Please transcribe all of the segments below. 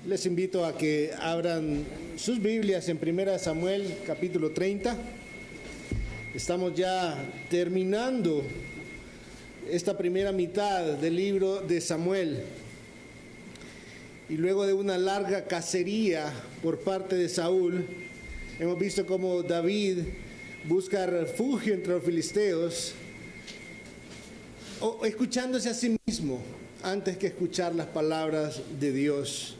Les invito a que abran sus Biblias en 1 Samuel capítulo 30. Estamos ya terminando esta primera mitad del libro de Samuel. Y luego de una larga cacería por parte de Saúl, hemos visto cómo David busca refugio entre los filisteos, o escuchándose a sí mismo antes que escuchar las palabras de Dios.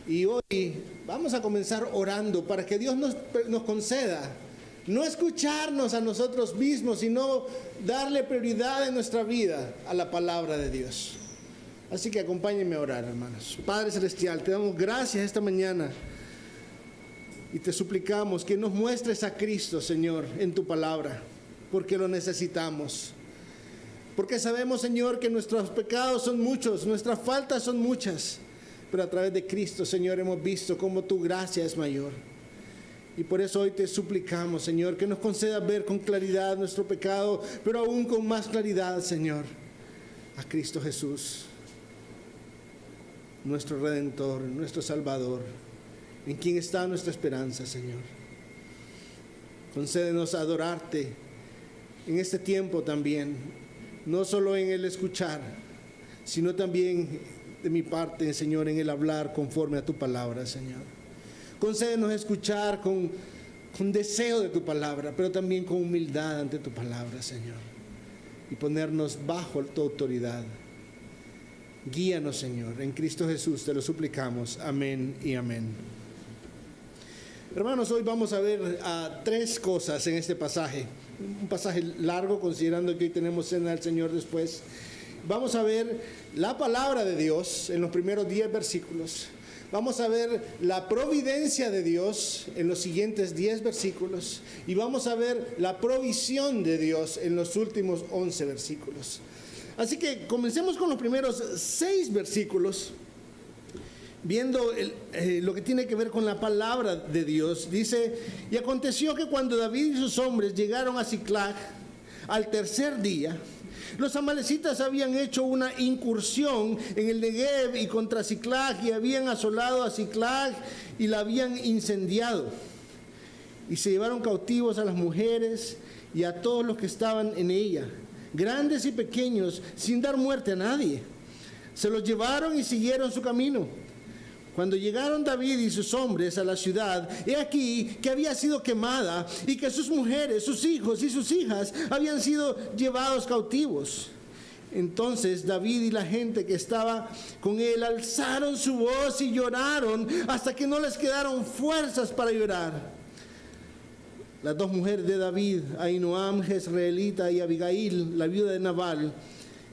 Y hoy vamos a comenzar orando para que Dios nos conceda no escucharnos a nosotros mismos, sino darle prioridad en nuestra vida a la palabra de Dios. Así que acompáñenme a orar, hermanos. Padre Celestial, te damos gracias esta mañana y te suplicamos que nos muestres a Cristo, Señor, en tu palabra, porque lo necesitamos. Porque sabemos, Señor, que nuestros pecados son muchos, nuestras faltas son muchas, pero a través de Cristo, Señor, hemos visto cómo tu gracia es mayor. Y por eso hoy te suplicamos, Señor, que nos concedas ver con claridad nuestro pecado, pero aún con más claridad, Señor, a Cristo Jesús, nuestro Redentor, nuestro Salvador, en quien está nuestra esperanza, Señor. Concédenos adorarte en este tiempo también, no solo en el escuchar, sino también de mi parte, Señor, en el hablar conforme a tu palabra, Señor. Concédenos escuchar con deseo de tu palabra, pero también con humildad ante tu palabra, Señor, y ponernos bajo tu autoridad. Guíanos, Señor, en Cristo Jesús te lo suplicamos. Amén y amén. Hermanos, hoy vamos a ver tres cosas en este pasaje. Un pasaje largo, considerando que hoy tenemos cena del Señor después. Vamos a ver la palabra de Dios en los primeros 10 versículos. Vamos a ver la providencia de Dios en los siguientes 10 versículos. Y vamos a ver la provisión de Dios en los últimos 11 versículos. Así que comencemos con los primeros 6 versículos, viendo lo que tiene que ver con la palabra de Dios. Dice: y aconteció que cuando David y sus hombres llegaron a Siclag al tercer día, los amalecitas habían hecho una incursión en el Negev y contra Siclag, y habían asolado a Siclag y la habían incendiado. Y se llevaron cautivos a las mujeres y a todos los que estaban en ella, grandes y pequeños, sin dar muerte a nadie. Se los llevaron y siguieron su camino. Cuando llegaron David y sus hombres a la ciudad, he aquí que había sido quemada, y que sus mujeres, sus hijos y sus hijas habían sido llevados cautivos. Entonces David y la gente que estaba con él alzaron su voz y lloraron hasta que no les quedaron fuerzas para llorar. Las dos mujeres de David, Ahinoam jezreelita y Abigail, la viuda de Nabal,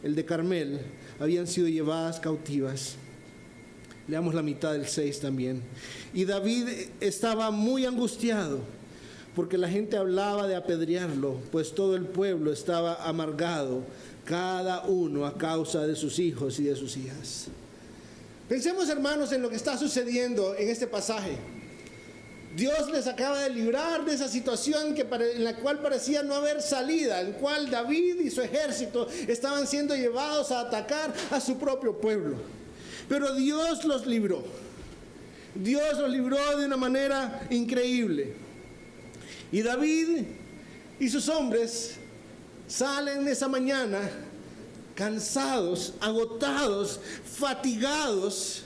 el de Carmel, habían sido llevadas cautivas. Leamos la mitad del 6 también. Y David estaba muy angustiado, porque la gente hablaba de apedrearlo, pues todo el pueblo estaba amargado, cada uno a causa de sus hijos y de sus hijas. Pensemos, hermanos, en lo que está sucediendo en este pasaje. Dios les acaba de librar de esa situación en la cual parecía no haber salida, en la cual David y su ejército estaban siendo llevados a atacar a su propio pueblo. Pero Dios los libró. Dios los libró de una manera increíble. Y David y sus hombres salen esa mañana cansados, agotados, fatigados,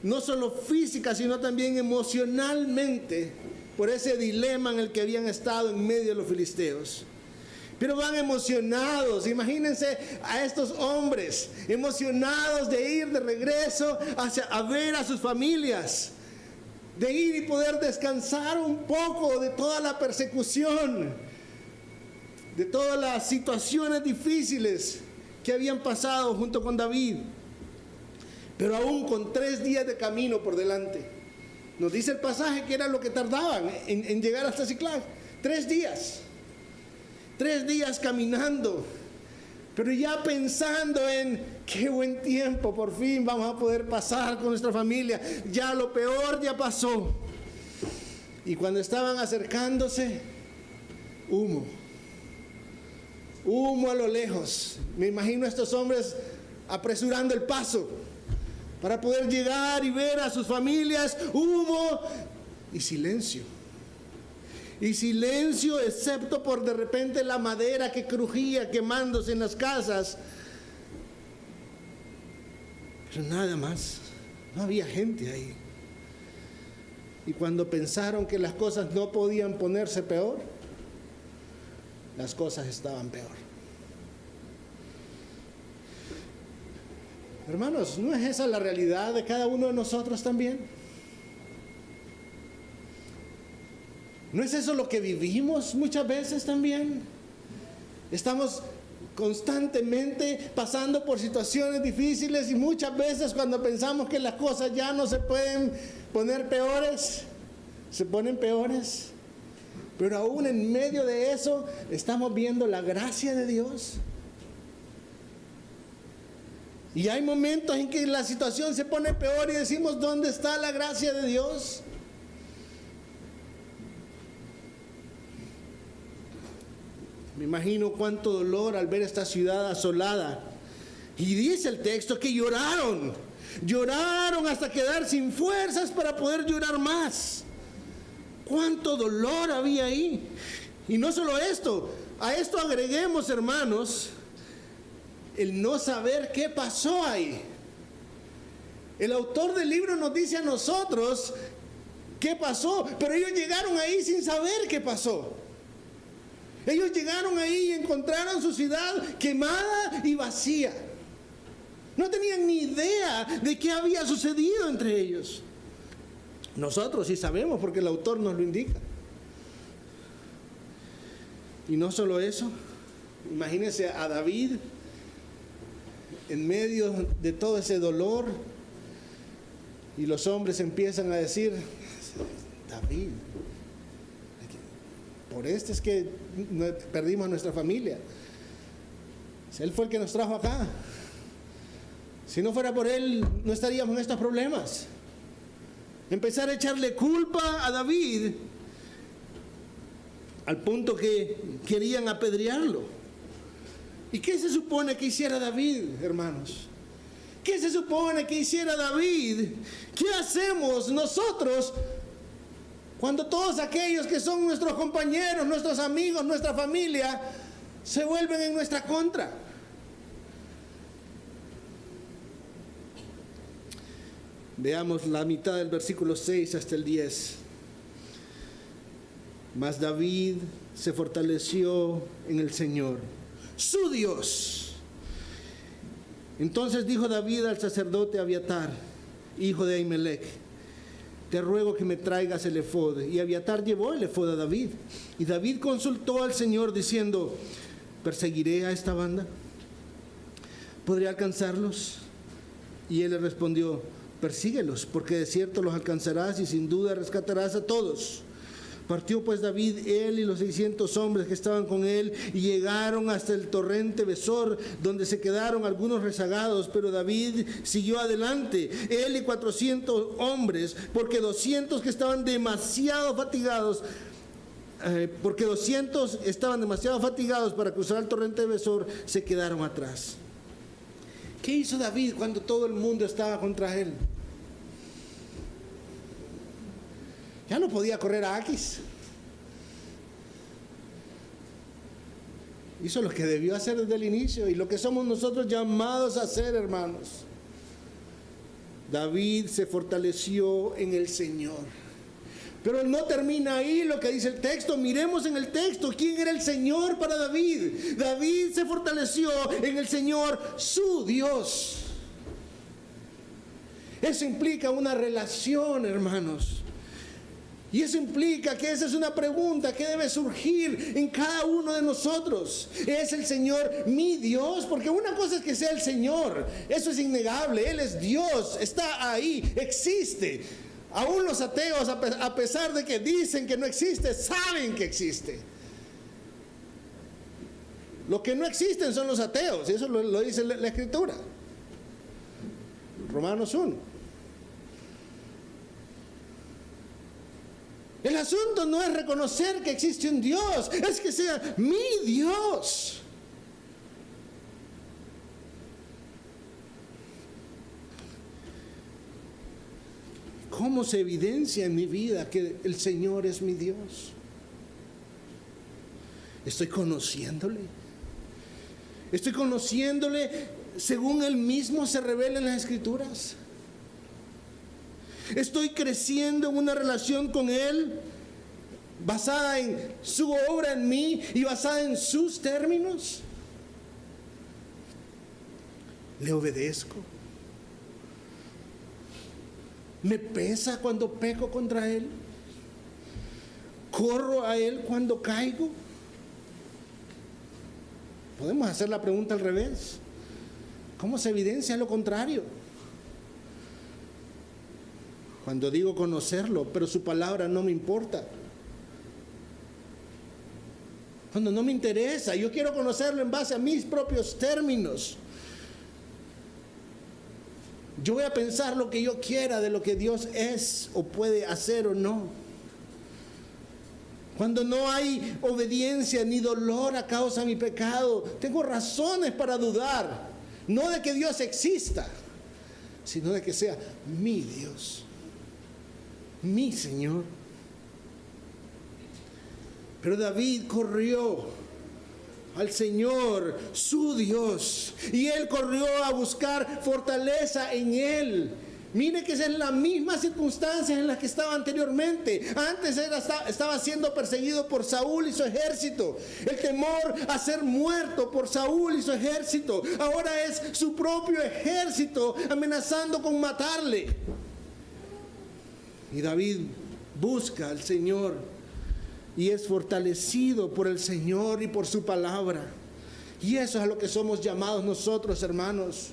no solo física, sino también emocionalmente, por ese dilema en el que habían estado en medio de los filisteos. Pero van emocionados. Imagínense a estos hombres emocionados de ir de regreso a ver a sus familias, de ir y poder descansar un poco de toda la persecución, de todas las situaciones difíciles que habían pasado junto con David, pero aún con 3 días de camino por delante. Nos dice el pasaje que era lo que tardaban en llegar hasta Siclag. 3 días. 3 días caminando, pero ya pensando en qué buen tiempo, por fin vamos a poder pasar con nuestra familia. Ya lo peor ya pasó. Y cuando estaban acercándose, humo a lo lejos. Me imagino a estos hombres apresurando el paso, para poder llegar y ver a sus familias, humo y silencio. Y silencio, excepto por de repente la madera que crujía quemándose en las casas. Pero nada más, no había gente ahí. Y cuando pensaron que las cosas no podían ponerse peor, las cosas estaban peor. Hermanos, ¿no es esa la realidad de cada uno de nosotros también? ¿No es eso lo que vivimos muchas veces también? Estamos constantemente pasando por situaciones difíciles y muchas veces cuando pensamos que las cosas ya no se pueden poner peores, se ponen peores. Pero aún en medio de eso estamos viendo la gracia de Dios. Y hay momentos en que la situación se pone peor y decimos, ¿dónde está la gracia de Dios? Me imagino cuánto dolor al ver esta ciudad asolada. Y dice el texto que lloraron hasta quedar sin fuerzas para poder llorar más. Cuánto dolor había ahí. Y no solo esto, a esto agreguemos, hermanos, el no saber qué pasó ahí. El autor del libro nos dice a nosotros qué pasó, pero ellos llegaron ahí sin saber qué pasó. Ellos llegaron ahí y encontraron su ciudad quemada y vacía. No tenían ni idea de qué había sucedido entre ellos. Nosotros sí sabemos porque el autor nos lo indica. Y no solo eso, imagínense a David en medio de todo ese dolor y los hombres empiezan a decir, David, por este es que perdimos a nuestra familia. Él fue el que nos trajo acá. Si no fuera por él, no estaríamos en estos problemas. Empezar a echarle culpa a David al punto que querían apedrearlo. ¿Y qué se supone que hiciera David, hermanos? ¿Qué se supone que hiciera David? ¿Qué hacemos nosotros cuando todos aquellos que son nuestros compañeros, nuestros amigos, nuestra familia, se vuelven en nuestra contra? Veamos la mitad del versículo 6 hasta el 10. Mas David se fortaleció en el Señor, su Dios. Entonces dijo David al sacerdote Abiatar, hijo de Ahimelech, te ruego que me traigas el efod. Y Abiatar llevó el efod a David. Y David consultó al Señor diciendo, ¿perseguiré a esta banda? ¿Podré alcanzarlos? Y él le respondió, persíguelos, porque de cierto los alcanzarás y sin duda rescatarás a todos. Partió pues David, él y los 600 hombres que estaban con él, y llegaron hasta el torrente Besor, donde se quedaron algunos rezagados, pero David siguió adelante, él y 400 hombres, porque 200 que estaban demasiado fatigados, para cruzar el torrente de Besor, se quedaron atrás. ¿Qué hizo David cuando todo el mundo estaba contra él? Ya no podía correr a Aquis. Hizo lo que debió hacer desde el inicio y lo que somos nosotros llamados a hacer, hermanos. David se fortaleció en el Señor. Pero no termina ahí lo que dice el texto. Miremos en el texto quién era el Señor para David. David se fortaleció en el Señor, su Dios. Eso implica una relación, hermanos. Y eso implica que esa es una pregunta que debe surgir en cada uno de nosotros. ¿Es el Señor mi Dios? Porque una cosa es que sea el Señor. Eso es innegable. Él es Dios. Está ahí. Existe. Aún los ateos, a pesar de que dicen que no existe, saben que existe. Lo que no existen son los ateos. Y eso lo dice la Escritura. Romanos 1. El asunto no es reconocer que existe un Dios, es que sea mi Dios. ¿cómo se evidencia en mi vida que el Señor es mi Dios? Estoy conociéndole. Estoy conociéndole según Él mismo se revela en las Escrituras. Estoy creciendo en una relación con Él basada en su obra en mí y basada en sus términos. Le obedezco. Me pesa cuando peco contra Él. Corro a Él cuando caigo. Podemos hacer la pregunta al revés. ¿Cómo se evidencia lo contrario? Cuando digo conocerlo, pero su palabra no me importa. Cuando no me interesa, yo quiero conocerlo en base a mis propios términos. Yo voy a pensar lo que yo quiera de lo que Dios es o puede hacer o no. Cuando no hay obediencia ni dolor a causa de mi pecado, tengo razones para dudar. No de que Dios exista, sino de que sea mi Dios, mi Señor. Pero David corrió al Señor, su Dios, y él corrió a buscar fortaleza en Él. Mire que es en las mismas circunstancias en las que estaba anteriormente. Antes estaba siendo perseguido por Saúl y su ejército. El temor a ser muerto por Saúl y su ejército. Ahora es su propio ejército amenazando con matarle. Y David busca al Señor y es fortalecido por el Señor y por su palabra. Y eso es a lo que somos llamados nosotros, hermanos.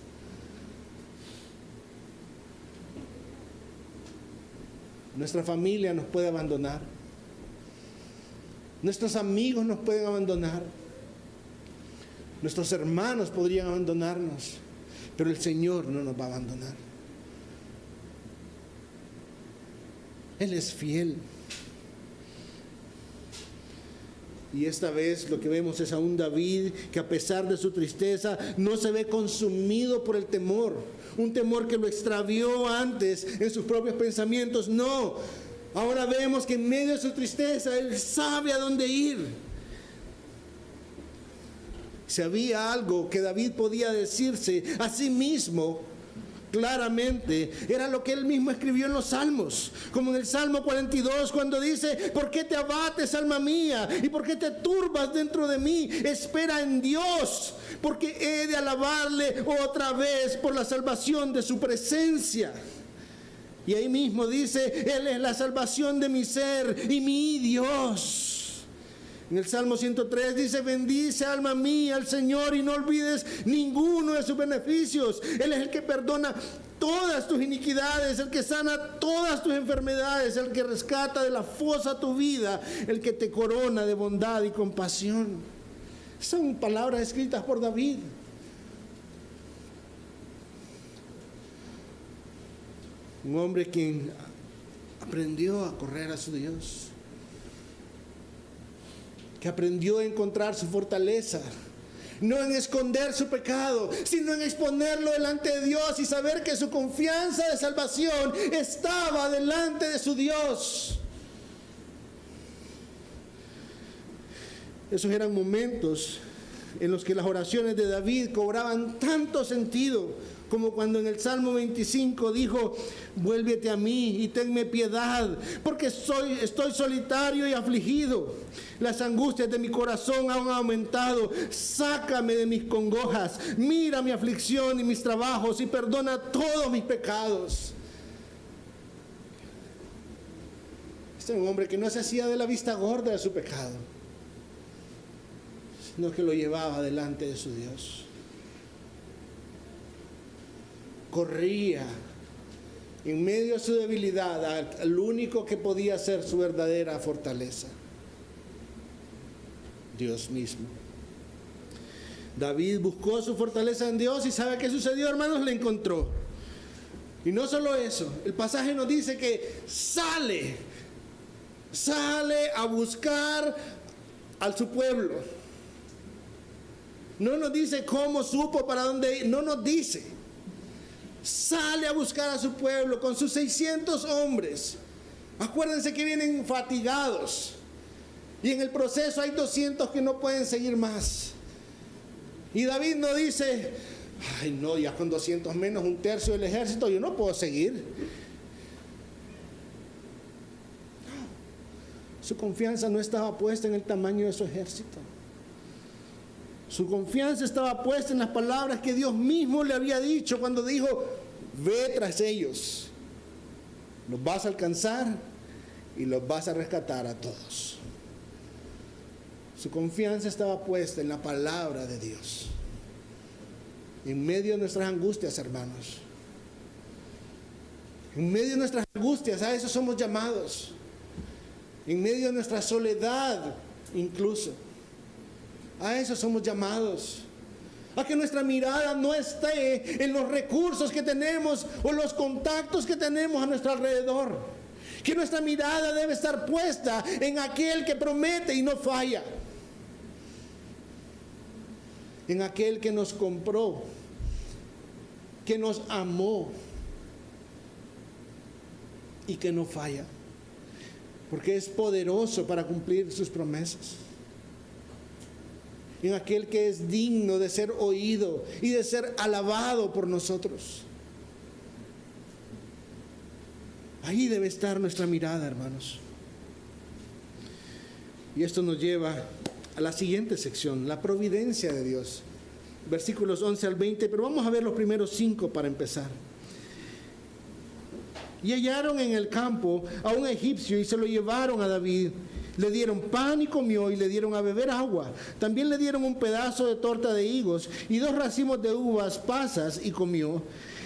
Nuestra familia nos puede abandonar. Nuestros amigos nos pueden abandonar. Nuestros hermanos podrían abandonarnos. Pero el Señor no nos va a abandonar. Él es fiel. Y esta vez lo que vemos es a un David que a pesar de su tristeza no se ve consumido por el temor. Un temor que lo extravió antes en sus propios pensamientos. No, ahora vemos que en medio de su tristeza él sabe a dónde ir. Si había algo que David podía decirse a sí mismo claramente, era lo que él mismo escribió en los Salmos, como en el Salmo 42 cuando dice: ¿por qué te abates, alma mía? ¿Y por qué te turbas dentro de mí? Espera en Dios, porque he de alabarle otra vez por la salvación de su presencia. Y ahí mismo dice: Él es la salvación de mi ser y mi Dios. En el Salmo 103 dice: bendice, alma mía, al Señor y no olvides ninguno de sus beneficios. Él es el que perdona todas tus iniquidades, el que sana todas tus enfermedades, el que rescata de la fosa tu vida, el que te corona de bondad y compasión. Son palabras escritas por David. Un hombre quien aprendió a correr a su Dios, que aprendió a encontrar su fortaleza, no en esconder su pecado, sino en exponerlo delante de Dios y saber que su confianza de salvación estaba delante de su Dios. Esos eran momentos en los que las oraciones de David cobraban tanto sentido, como cuando en el Salmo 25 dijo: vuélvete a mí y tenme piedad, porque estoy solitario y afligido. Las angustias de mi corazón han aumentado. Sácame de mis congojas. Mira mi aflicción y mis trabajos y perdona todos mis pecados. Este es un hombre que no se hacía de la vista gorda de su pecado, sino que lo llevaba delante de su Dios. Corría en medio de su debilidad al único que podía ser su verdadera fortaleza: Dios mismo. David buscó su fortaleza en Dios y ¿sabe qué sucedió, hermanos? La encontró. Y no solo eso, el pasaje nos dice que sale a buscar a su pueblo. No nos dice cómo supo para dónde ir, no nos dice. sale a buscar a su pueblo con sus 600 hombres. Acuérdense que vienen fatigados. Y en el proceso hay 200 que no pueden seguir más. Y David no dice, ay no, ya con 200 menos, un tercio del ejército, yo no puedo seguir. No. Su confianza no estaba puesta en el tamaño de su ejército. Su confianza estaba puesta en las palabras que Dios mismo le había dicho cuando dijo, ve tras ellos. Los vas a alcanzar y los vas a rescatar a todos. Su confianza estaba puesta en la palabra de Dios. En medio de nuestras angustias, hermanos. En medio de nuestras angustias, a eso somos llamados. En medio de nuestra soledad, incluso. A eso somos llamados. A que nuestra mirada no esté en los recursos que tenemos o los contactos que tenemos a nuestro alrededor. Que nuestra mirada debe estar puesta en aquel que promete y no falla. En aquel que nos compró, que nos amó y que no falla, porque es poderoso para cumplir sus promesas. En aquel que es digno de ser oído y de ser alabado por nosotros. Ahí debe estar nuestra mirada, hermanos. Y esto nos lleva a la siguiente sección, la providencia de Dios. Versículos 11 al 20, pero vamos a ver los primeros 5 para empezar. Y hallaron en el campo a un egipcio y se lo llevaron a David. Le dieron pan y comió, y le dieron a beber agua. También le dieron un pedazo de torta de higos y 2 racimos de uvas pasas, y comió.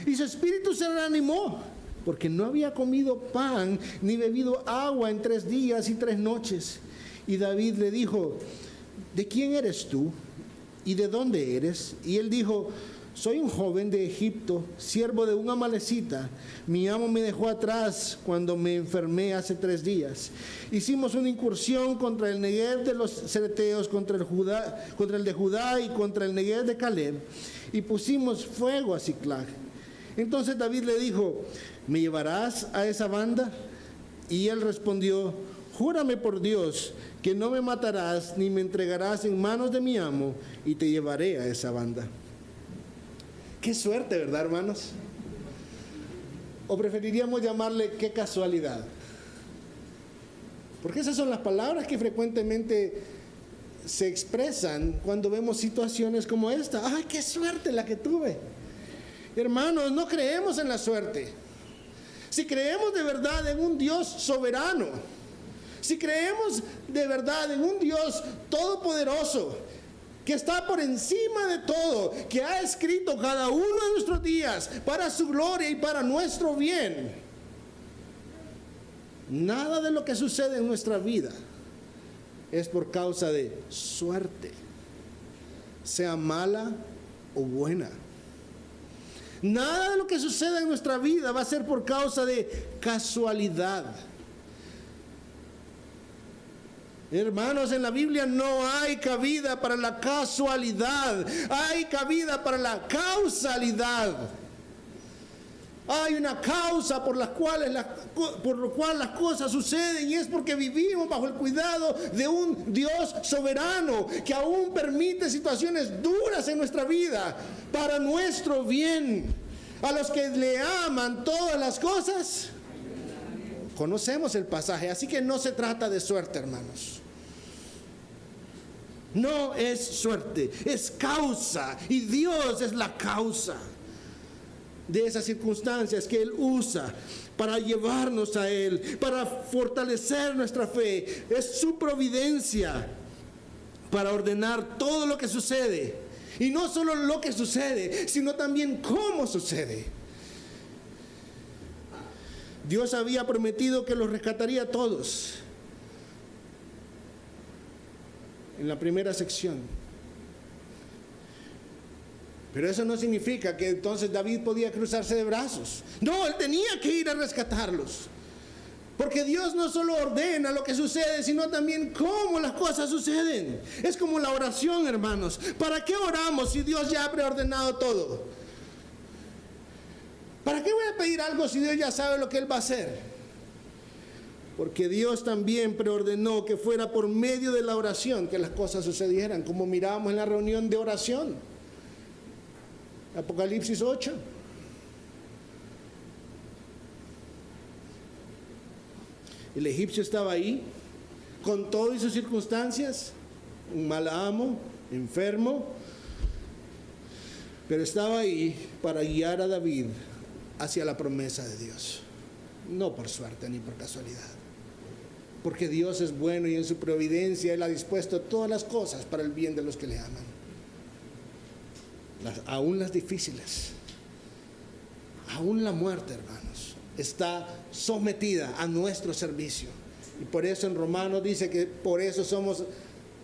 Y su espíritu se reanimó, porque no había comido pan ni bebido agua en 3 días y 3 noches. Y David le dijo, ¿de quién eres tú? ¿Y de dónde eres? Y él dijo, soy un joven de Egipto, siervo de un amalecita. Mi amo me dejó atrás cuando me enfermé hace 3 días. Hicimos una incursión contra el Negev de los cereteos, contra el de Judá y contra el Negev de Caleb, y pusimos fuego a Siclag. Entonces David le dijo, ¿me llevarás a esa banda? Y él respondió, júrame por Dios que no me matarás ni me entregarás en manos de mi amo, y te llevaré a esa banda. Qué suerte, ¿verdad, hermanos? O preferiríamos llamarle qué casualidad. Porque esas son las palabras que frecuentemente se expresan cuando vemos situaciones como esta. ¡Ay, qué suerte la que tuve! Hermanos, no creemos en la suerte. Si creemos de verdad en un Dios soberano, si creemos de verdad en un Dios todopoderoso, que está por encima de todo, que ha escrito cada uno de nuestros días para su gloria y para nuestro bien, nada de lo que sucede en nuestra vida es por causa de suerte, sea mala o buena. Nada de lo que sucede en nuestra vida va a ser por causa de casualidad. Hermanos, en la Biblia no hay cabida para la casualidad, hay cabida para la causalidad. Hay una causa por lo cual las cosas suceden, y es porque vivimos bajo el cuidado de un Dios soberano que aún permite situaciones duras en nuestra vida para nuestro bien. A los que le aman todas las cosas, conocemos el pasaje, así que no se trata de suerte, hermanos. No es suerte, es causa, y Dios es la causa de esas circunstancias que Él usa para llevarnos a Él, para fortalecer nuestra fe. Es su providencia para ordenar todo lo que sucede, y no solo lo que sucede, sino también cómo sucede. Dios había prometido que los rescataría a todos en la primera sección. Pero eso no significa que entonces David podía cruzarse de brazos. No, él tenía que ir a rescatarlos. Porque Dios no solo ordena lo que sucede, sino también cómo las cosas suceden. Es como la oración, hermanos. ¿Para qué oramos si Dios ya ha preordenado todo? ¿Para qué voy a pedir algo si Dios ya sabe lo que Él va a hacer? Porque Dios también preordenó que fuera por medio de la oración que las cosas sucedieran, como mirábamos en la reunión de oración. Apocalipsis 8. El egipcio estaba ahí, con todo y sus circunstancias, un mal amo, enfermo, pero estaba ahí para guiar a David hacia la promesa de Dios, no por suerte ni por casualidad, porque Dios es bueno y en su providencia Él ha dispuesto todas las cosas para el bien de los que le aman, aún las difíciles, aún la muerte, hermanos, está sometida a nuestro servicio. Y por eso en Romanos dice que por eso somos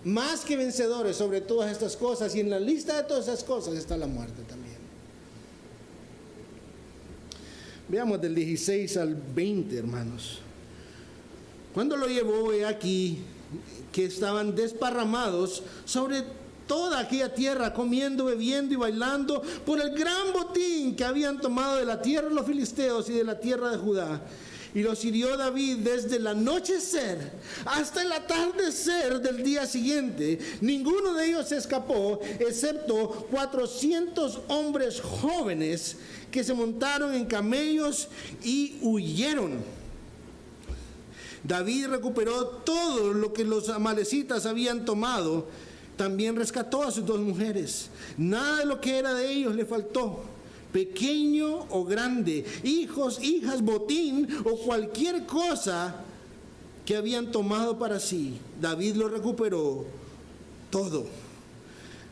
más que vencedores sobre todas estas cosas, y en la lista de todas esas cosas está la muerte también. Veamos del 16 al 20, hermanos. Cuando lo llevó, he aquí que estaban desparramados sobre toda aquella tierra, comiendo, bebiendo y bailando por el gran botín que habían tomado de la tierra de los filisteos y de la tierra de Judá. Y los hirió David desde el anochecer hasta el atardecer del día siguiente. Ninguno de ellos se escapó, excepto 400 hombres jóvenes que se montaron en camellos y huyeron. David recuperó todo lo que los amalecitas habían tomado. También rescató a sus 2 mujeres. Nada de lo que era de ellos le faltó, pequeño o grande, hijos, hijas, botín o cualquier cosa que habían tomado para sí. David lo recuperó todo.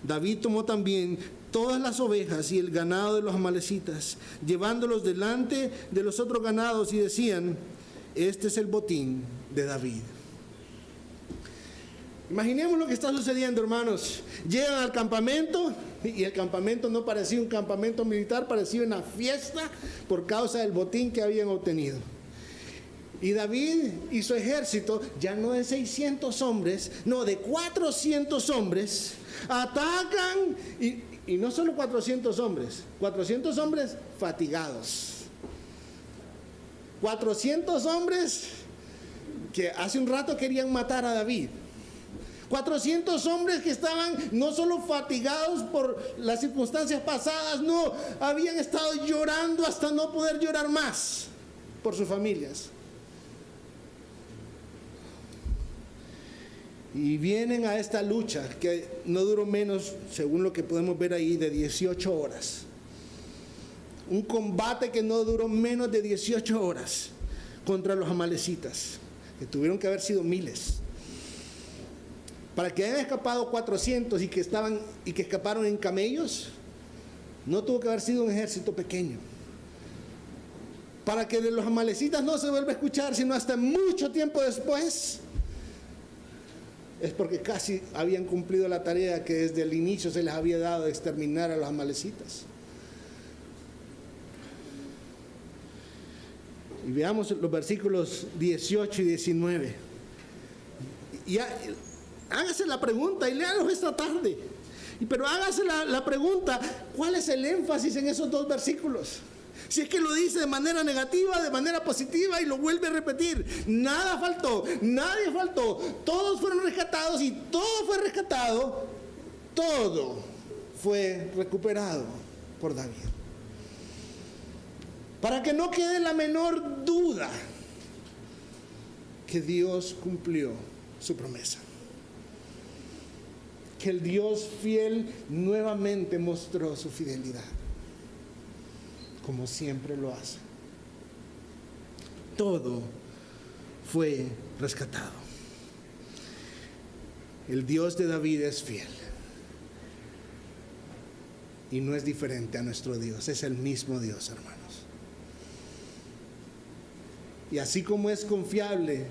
David tomó también todas las ovejas y el ganado de los amalecitas, llevándolos delante de los otros ganados, y decían: este es el botín de David. Imaginemos lo que está sucediendo, hermanos. Llegan al campamento, y el campamento no parecía un campamento militar, parecía una fiesta por causa del botín que habían obtenido. Y David y su ejército, ya no de 600 hombres, no, de 400 hombres, atacan, y no solo 400 hombres fatigados. 400 hombres que hace un rato querían matar a David. 400 hombres que estaban no solo fatigados por las circunstancias pasadas, no, habían estado llorando hasta no poder llorar más por sus familias. Y vienen a esta lucha que no duró menos, según lo que podemos ver ahí, de 18 horas. Un combate que no duró menos de 18 horas contra los amalecitas, que tuvieron que haber sido miles. Para que hayan escapado 400 y que escaparon en camellos, no tuvo que haber sido un ejército pequeño. Para que de los amalecitas no se vuelva a escuchar sino hasta mucho tiempo después, es porque casi habían cumplido la tarea que desde el inicio se les había dado de exterminar a los amalecitas. Y veamos los versículos 18 y 19. Hágase la pregunta y léalos esta tarde. Pero hágase la pregunta: ¿cuál es el énfasis en esos 2 versículos? Si es que lo dice de manera negativa, de manera positiva, y lo vuelve a repetir. Nada faltó, nadie faltó. Todos fueron rescatados, y todo fue rescatado. Todo fue recuperado por David. Para que no quede la menor duda que Dios cumplió su promesa. Que el Dios fiel nuevamente mostró su fidelidad, como siempre lo hace. Todo fue rescatado. El Dios de David es fiel, y no es diferente a nuestro Dios, es el mismo Dios, hermanos. Y así como es confiable,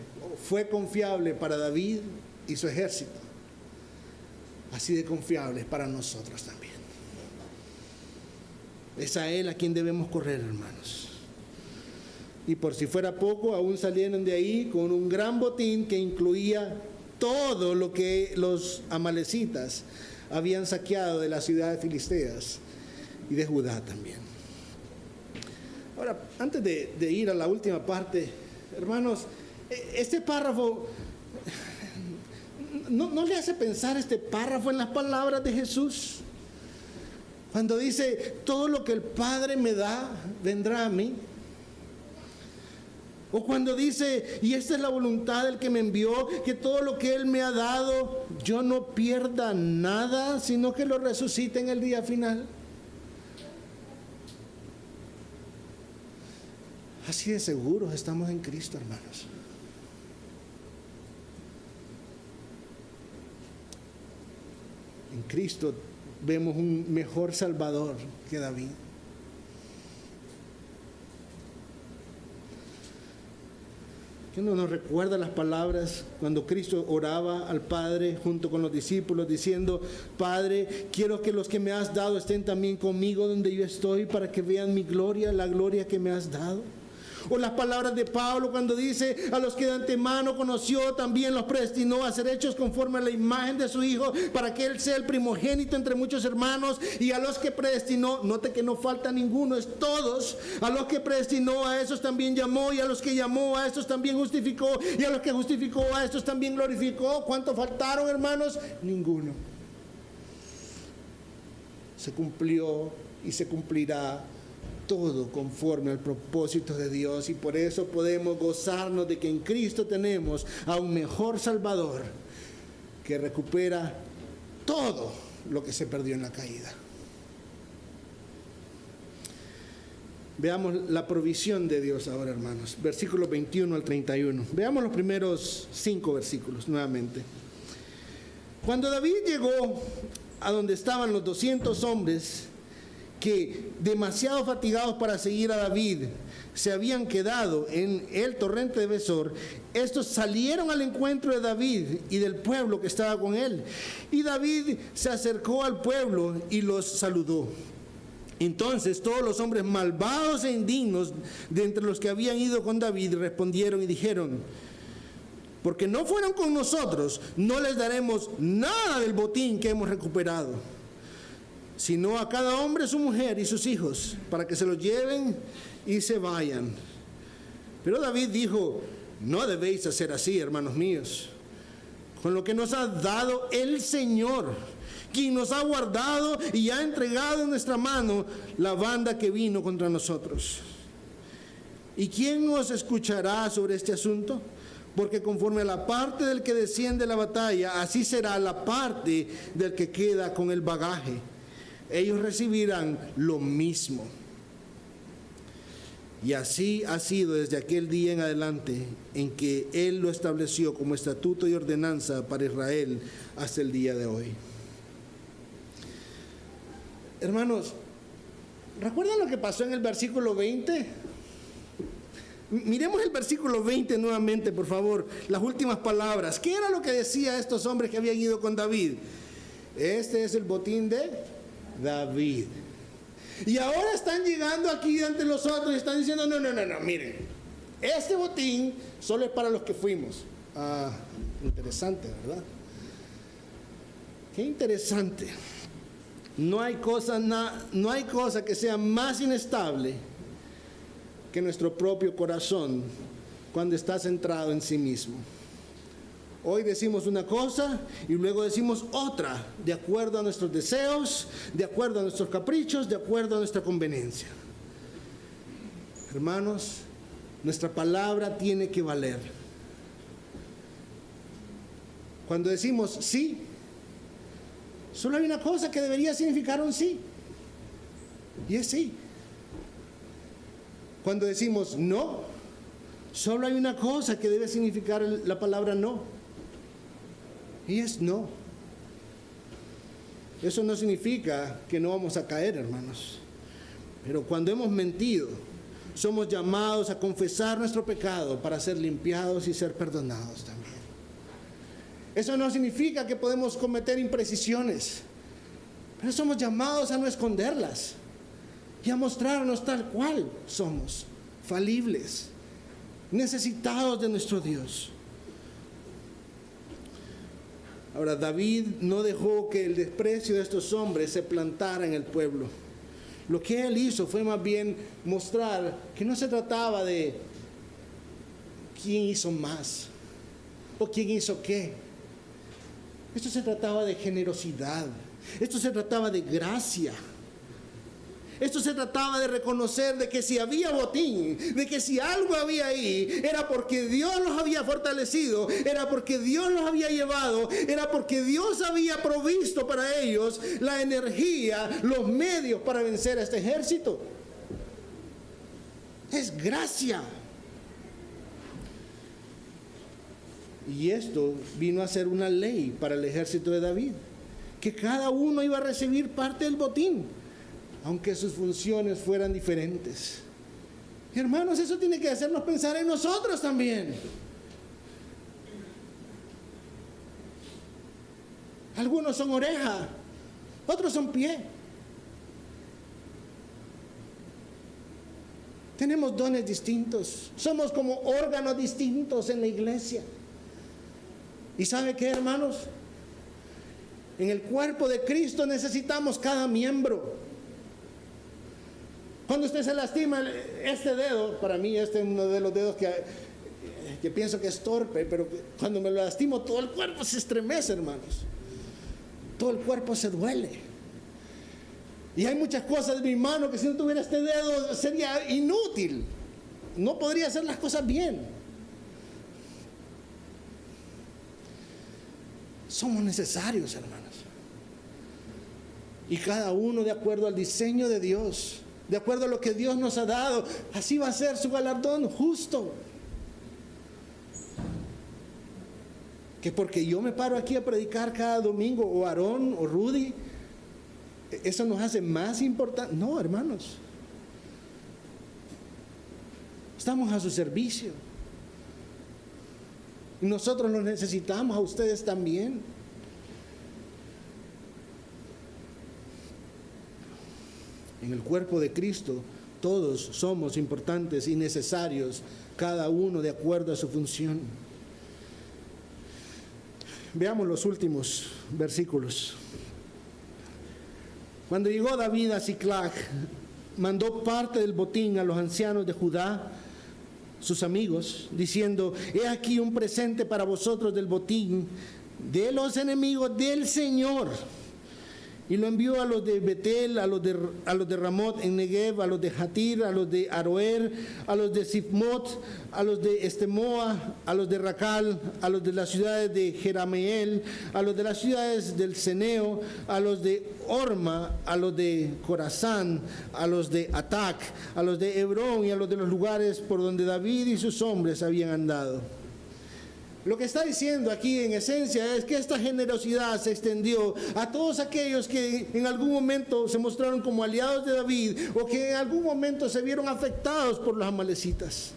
fue confiable para David y su ejército, así de confiable para nosotros también. Es a Él a quien debemos correr, hermanos. Y por si fuera poco, aún salieron de ahí con un gran botín que incluía todo lo que los amalecitas habían saqueado de las ciudades filisteas y de Judá también. Ahora, antes de ir a la última parte, hermanos, este párrafo, ¿no le hace pensar este párrafo en las palabras de Jesús? Cuando dice, todo lo que el Padre me da, vendrá a mí. O cuando dice, y esta es la voluntad del que me envió, que todo lo que Él me ha dado, yo no pierda nada, sino que lo resucite en el día final. Así de seguros estamos en Cristo, hermanos. En Cristo vemos un mejor Salvador que David. ¿Qué no nos recuerda las palabras cuando Cristo oraba al Padre junto con los discípulos diciendo, Padre, quiero que los que me has dado estén también conmigo donde yo estoy para que vean mi gloria, la gloria que me has dado? O las palabras de Pablo cuando dice, a los que de antemano conoció también los predestinó a ser hechos conforme a la imagen de su Hijo, para que Él sea el primogénito entre muchos hermanos. Y a los que predestinó, note que no falta ninguno, es todos. A los que predestinó, a esos también llamó, y a los que llamó, a estos también justificó, y a los que justificó, a estos también glorificó. ¿Cuántos faltaron, hermanos? Ninguno. Se cumplió y se cumplirá todo conforme al propósito de Dios, y por eso podemos gozarnos de que en Cristo tenemos a un mejor Salvador que recupera todo lo que se perdió en la caída. Veamos la provisión de Dios ahora, hermanos. Versículos 21 al 31. Veamos los primeros 5 versículos nuevamente. Cuando David llegó a donde estaban los 200 hombres que, demasiado fatigados para seguir a David, se habían quedado en el torrente de Besor, estos salieron al encuentro de David y del pueblo que estaba con él. Y David se acercó al pueblo y los saludó. Entonces todos los hombres malvados e indignos de entre los que habían ido con David respondieron y dijeron, porque no fueron con nosotros, no les daremos nada del botín que hemos recuperado, sino a cada hombre su mujer y sus hijos, para que se los lleven y se vayan. Pero David dijo, no debéis hacer así, hermanos míos, con lo que nos ha dado el Señor, quien nos ha guardado y ha entregado en nuestra mano la banda que vino contra nosotros. ¿Y quién nos escuchará sobre este asunto? Porque conforme a la parte del que desciende la batalla, así será la parte del que queda con el bagaje. Ellos recibirán lo mismo. Y así ha sido desde aquel día en adelante en que Él lo estableció como estatuto y ordenanza para Israel hasta el día de hoy. Hermanos, ¿recuerdan lo que pasó en el versículo 20? Miremos el versículo 20 nuevamente, por favor, las últimas palabras. ¿Qué era lo que decía estos hombres que habían ido con David? Este es el botín de David. Y ahora están llegando aquí ante los otros y están diciendo, no, miren, este botín solo es para los que fuimos. Interesante, ¿verdad? Qué interesante. No hay cosa que sea más inestable que nuestro propio corazón cuando está centrado en sí mismo. Hoy decimos una cosa y luego decimos otra, de acuerdo a nuestros deseos, de acuerdo a nuestros caprichos, de acuerdo a nuestra conveniencia. Hermanos, nuestra palabra tiene que valer. Cuando decimos sí, solo hay una cosa que debería significar un sí, y es sí. Cuando decimos no, solo hay una cosa que debe significar la palabra no, y es no. Eso no significa que no vamos a caer, hermanos. Pero cuando hemos mentido, somos llamados a confesar nuestro pecado para ser limpiados y ser perdonados también. Eso no significa que podemos cometer imprecisiones, pero somos llamados a no esconderlas y a mostrarnos tal cual somos, falibles, necesitados de nuestro Dios. Ahora, David no dejó que el desprecio de estos hombres se plantara en el pueblo. Lo que él hizo fue más bien mostrar que no se trataba de quién hizo más o quién hizo qué. Esto se trataba de generosidad. Esto se trataba de gracia. Esto se trataba de reconocer de que si había botín, de que si algo había ahí, era porque Dios los había fortalecido, era porque Dios los había llevado, era porque Dios había provisto para ellos la energía, los medios para vencer a este ejército. Es gracia. Y esto vino a ser una ley para el ejército de David, que cada uno iba a recibir parte del botín, aunque sus funciones fueran diferentes. Hermanos, eso tiene que hacernos pensar en nosotros también. Algunos son oreja, otros son pie. Tenemos dones distintos, somos como órganos distintos en la iglesia. ¿Y sabe qué, hermanos? En el cuerpo de Cristo necesitamos cada miembro. Cuando usted se lastima este dedo, para mí este es uno de los dedos que pienso que es torpe, pero cuando me lo lastimo todo el cuerpo se estremece, hermanos. Todo el cuerpo se duele. Y hay muchas cosas de mi mano que si no tuviera este dedo sería inútil. No podría hacer las cosas bien. Somos necesarios, hermanos. Y cada uno de acuerdo al diseño de Dios, de acuerdo a lo que Dios nos ha dado, así va a ser su galardón justo. Que porque yo me paro aquí a predicar cada domingo, o Aarón, o Rudy, eso nos hace más importante. No, hermanos. Estamos a su servicio. Y nosotros los necesitamos a ustedes también. En el cuerpo de Cristo, todos somos importantes y necesarios, cada uno de acuerdo a su función. Veamos los últimos versículos. Cuando llegó David a Siclag, mandó parte del botín a los ancianos de Judá, sus amigos, diciendo: he aquí un presente para vosotros del botín de los enemigos del Señor. Y lo envió a los de Betel, a los de Ramot en Negev, a los de Jatir, a los de Aroer, a los de Sifmot, a los de Estemoa, a los de Racal, a los de las ciudades de Jerameel, a los de las ciudades del Ceneo, a los de Orma, a los de Corazán, a los de Atac, a los de Hebrón y a los de los lugares por donde David y sus hombres habían andado. Lo que está diciendo aquí en esencia es que esta generosidad se extendió a todos aquellos que en algún momento se mostraron como aliados de David o que en algún momento se vieron afectados por los amalecitas.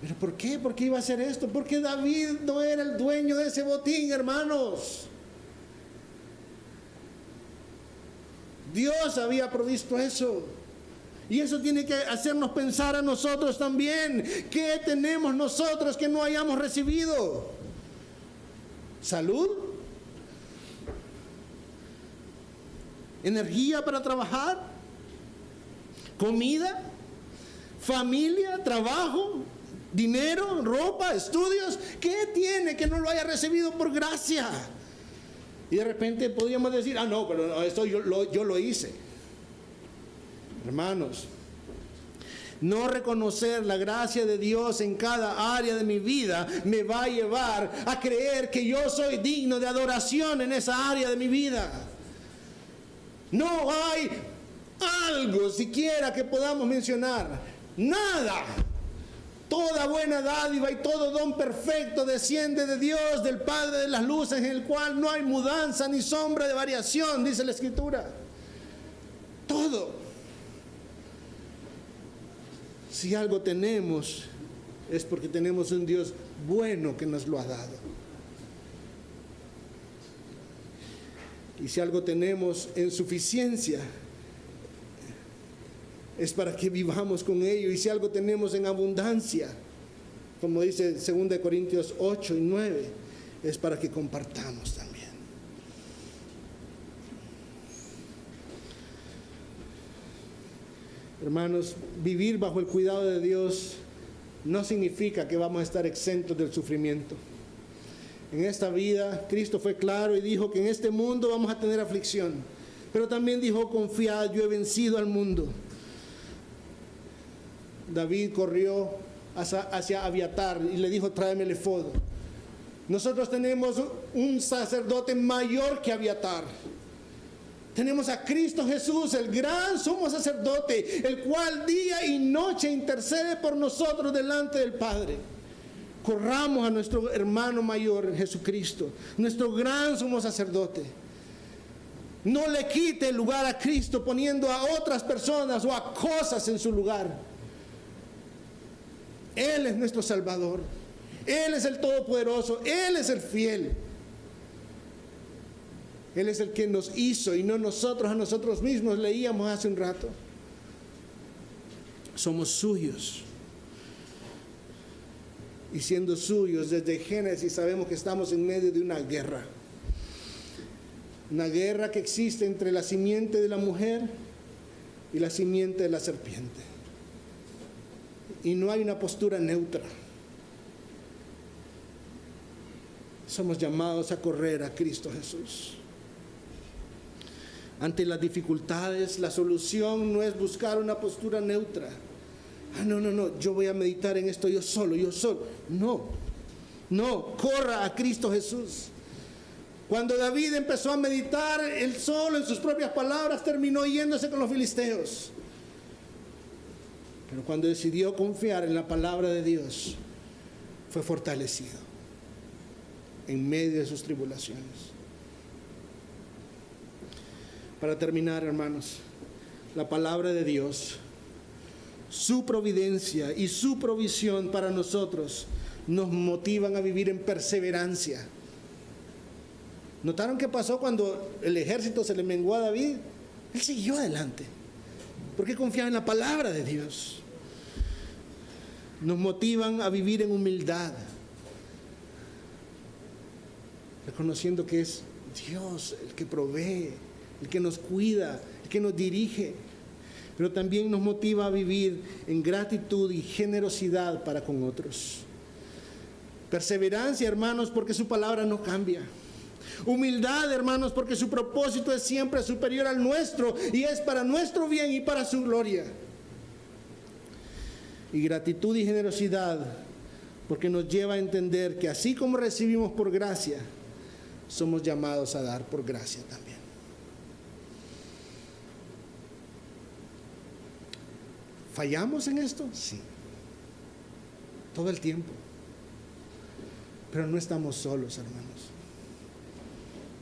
¿Pero por qué? ¿Por qué iba a hacer esto? Porque David no era el dueño de ese botín, hermanos. Dios había provisto eso. Y eso tiene que hacernos pensar a nosotros también. ¿Qué tenemos nosotros que no hayamos recibido? ¿Salud? ¿Energía para trabajar? ¿Comida? ¿Familia? ¿Trabajo? ¿Dinero? ¿Ropa? ¿Estudios? ¿Qué tiene que no lo haya recibido por gracia? Y de repente podríamos decir: ah, no, pero esto yo lo hice. Hermanos, no reconocer la gracia de Dios en cada área de mi vida me va a llevar a creer que yo soy digno de adoración en esa área de mi vida. No hay algo siquiera que podamos mencionar. Nada. Toda buena dádiva y todo don perfecto desciende de Dios, del Padre de las luces, en el cual no hay mudanza ni sombra de variación, dice la Escritura. Todo. Si algo tenemos, es porque tenemos un Dios bueno que nos lo ha dado. Y si algo tenemos en suficiencia, es para que vivamos con ello. Y si algo tenemos en abundancia, como dice 2 Corintios 8 y 9, es para que compartamos también. Hermanos, vivir bajo el cuidado de Dios no significa que vamos a estar exentos del sufrimiento. En esta vida, Cristo fue claro y dijo que en este mundo vamos a tener aflicción. Pero también dijo, confiad, yo he vencido al mundo. David corrió hacia Abiatar y le dijo, tráeme el efod. Nosotros tenemos un sacerdote mayor que Abiatar. Tenemos a Cristo Jesús, el gran sumo sacerdote, el cual día y noche intercede por nosotros delante del Padre. Corramos a nuestro hermano mayor, Jesucristo, nuestro gran sumo sacerdote. No le quite el lugar a Cristo poniendo a otras personas o a cosas en su lugar. Él es nuestro Salvador. Él es el Todopoderoso. Él es el fiel. Él es el que nos hizo y no nosotros a nosotros mismos. Leíamos hace un rato. Somos suyos. Y siendo suyos, desde Génesis sabemos que estamos en medio de una guerra. Una guerra que existe entre la simiente de la mujer y la simiente de la serpiente. Y no hay una postura neutra. Somos llamados a correr a Cristo Jesús. Ante las dificultades, la solución no es buscar una postura neutra. No, yo voy a meditar en esto yo solo. No, corra a Cristo Jesús. Cuando David empezó a meditar, él solo en sus propias palabras terminó yéndose con los filisteos. Pero cuando decidió confiar en la palabra de Dios, fue fortalecido en medio de sus tribulaciones. Para terminar, hermanos, la palabra de Dios, su providencia y su provisión para nosotros nos motivan a vivir en perseverancia. ¿Notaron qué pasó cuando el ejército se le menguó a David? Él siguió adelante, porque confiaba en la palabra de Dios. Nos motivan a vivir en humildad, reconociendo que es Dios el que provee, el que nos cuida, el que nos dirige. Pero también nos motiva a vivir en gratitud y generosidad para con otros. Perseverancia, hermanos, porque su palabra no cambia. Humildad, hermanos, porque su propósito es siempre superior al nuestro y es para nuestro bien y para su gloria. Y gratitud y generosidad, porque nos lleva a entender que así como recibimos por gracia, somos llamados a dar por gracia también. ¿Fallamos en esto? Sí. Todo el tiempo. Pero no estamos solos, hermanos.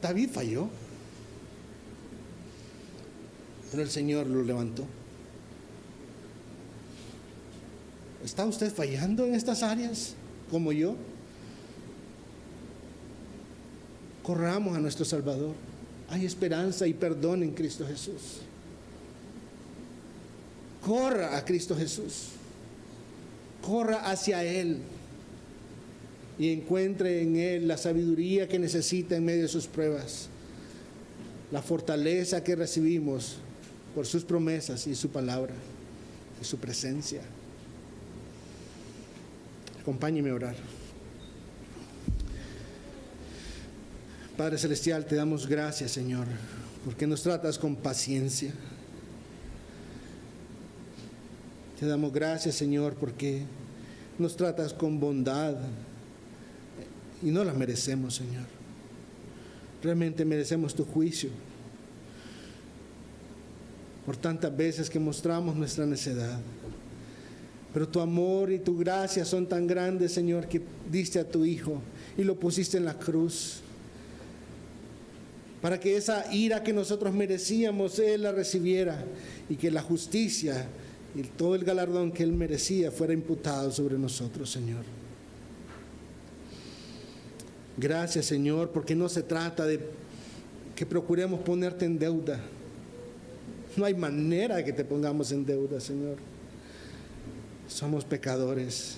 David falló, pero el Señor lo levantó. ¿Está usted fallando en estas áreas como yo? Corramos a nuestro Salvador. Hay esperanza y perdón en Cristo Jesús. Corra a Cristo Jesús. Corra hacia Él. Y encuentre en Él la sabiduría que necesita en medio de sus pruebas. La fortaleza que recibimos por sus promesas y su palabra. Y su presencia. Acompáñeme a orar. Padre Celestial, te damos gracias, Señor, porque nos tratas con paciencia. Te damos gracias, Señor, porque nos tratas con bondad y no la merecemos, Señor. Realmente merecemos tu juicio por tantas veces que mostramos nuestra necedad. Pero tu amor y tu gracia son tan grandes, Señor, que diste a tu Hijo y lo pusiste en la cruz, para que esa ira que nosotros merecíamos, Él la recibiera, y que la justicia y todo el galardón que Él merecía fuera imputado sobre nosotros, Señor. Gracias, Señor, porque no se trata de que procuremos ponerte en deuda. No hay manera de que te pongamos en deuda, Señor. Somos pecadores,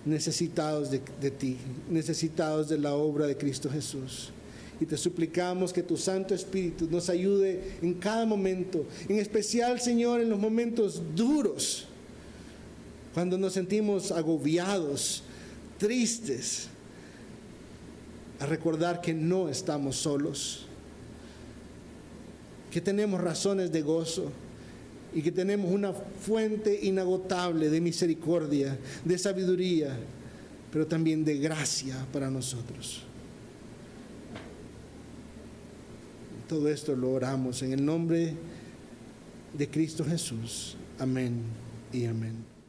necesitados de ti, necesitados de la obra de Cristo Jesús. Y te suplicamos que tu Santo Espíritu nos ayude en cada momento, en especial, Señor, en los momentos duros, cuando nos sentimos agobiados, tristes, a recordar que no estamos solos, que tenemos razones de gozo y que tenemos una fuente inagotable de misericordia, de sabiduría, pero también de gracia para nosotros. Todo esto lo oramos en el nombre de Cristo Jesús. Amén y amén.